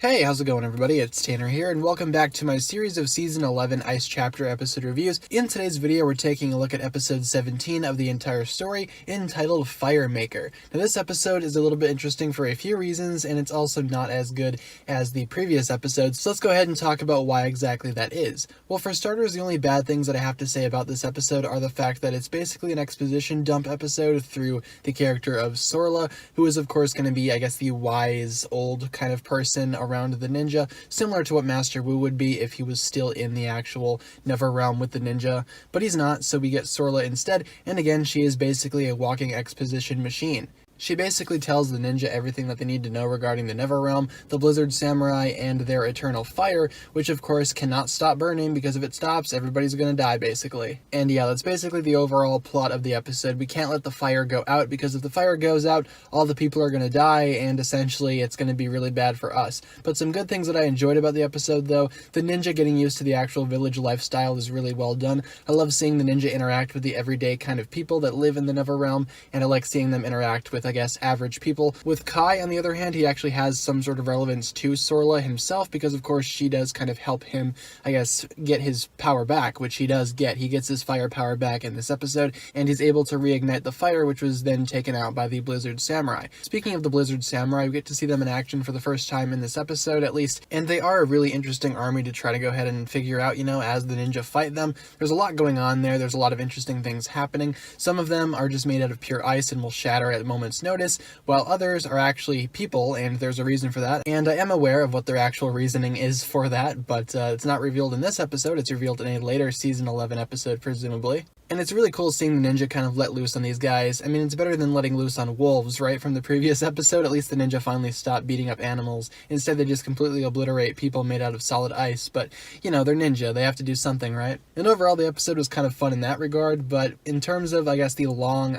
Hey, how's it going everybody? It's Tanner here, and welcome back to my series of Season 11 Ice Chapter episode reviews. In today's video, we're taking a look at episode 17 of the entire story, entitled Fire Maker. Now this episode is a little bit interesting for a few reasons, and it's also not as good as the previous episodes, so let's go ahead and talk about why exactly that is. Well, for starters, the only bad things that I have to say about this episode are the fact that it's basically an exposition dump episode through the character of Sorla, who is of course going to be, I guess, the wise, old kind of person around the ninja, similar to what Master Wu would be if he was still in the actual Never Realm with the ninja, but he's not, so we get Sorla instead, and again, she is basically a walking exposition machine. She basically tells the ninja everything that they need to know regarding the Never Realm, the Blizzard Samurai, and their eternal fire, which of course cannot stop burning because if it stops, everybody's gonna die basically. And yeah, that's basically the overall plot of the episode. We can't let the fire go out because if the fire goes out, all the people are gonna die and essentially it's gonna be really bad for us. But some good things that I enjoyed about the episode though, the ninja getting used to the actual village lifestyle is really well done. I love seeing the ninja interact with the everyday kind of people that live in the Never Realm, and I like seeing them interact with, I guess, average people. With Kai, on the other hand, he actually has some sort of relevance to Sorla himself because, of course, she does kind of help him, I guess, get his power back, which he does get. He gets his fire power back in this episode, and he's able to reignite the fire, which was then taken out by the Blizzard Samurai. Speaking of the Blizzard Samurai, we get to see them in action for the first time in this episode, at least, and they are a really interesting army to try to go ahead and figure out, you know, as the ninja fight them. There's a lot going on there. There's a lot of interesting things happening. Some of them are just made out of pure ice and will shatter at a moment's notice, while others are actually people, and there's a reason for that, and I am aware of what their actual reasoning is for that, but it's not revealed in this episode. It's revealed in a later Season 11 episode, presumably. And it's really cool seeing the ninja kind of let loose on these guys. I mean, it's better than letting loose on wolves, right? From the previous episode, at least the ninja finally stopped beating up animals. Instead, they just completely obliterate people made out of solid ice. But, you know, they're ninja. They have to do something, right? And overall, the episode was kind of fun in that regard. But in terms of, I guess, the long,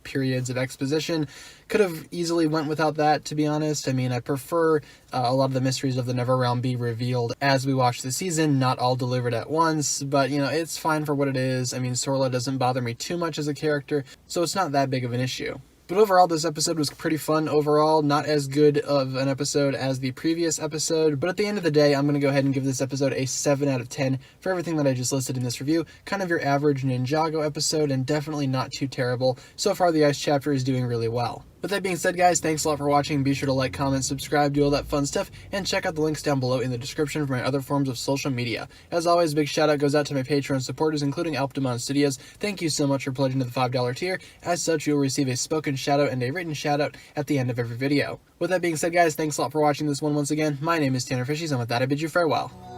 periods of exposition, could have easily went without that, to be honest. I mean, I prefer a lot of the mysteries of the Never Realm be revealed as we watch the season, not all delivered at once. But, you know, it's fine for what it is. I mean, Sorla doesn't bother me too much as a character, so it's not that big of an issue. But overall, this episode was pretty fun overall, not as good of an episode as the previous episode, but at the end of the day, I'm going to go ahead and give this episode a 7 out of 10 for everything that I just listed in this review. Kind of your average Ninjago episode, and definitely not too terrible. So far, the Ice Chapter is doing really well. With that being said, guys, thanks a lot for watching. Be sure to like, comment, subscribe, do all that fun stuff, and check out the links down below in the description for my other forms of social media. As always, big shout out goes out to my Patreon supporters, including Alpdemon Studios. Thank you so much for pledging to the $5 tier. As such, you'll receive a spoken shout out and a written shout out at the end of every video. With that being said, guys, thanks a lot for watching this one once again. My name is TannerFishies, and with that, I bid you farewell.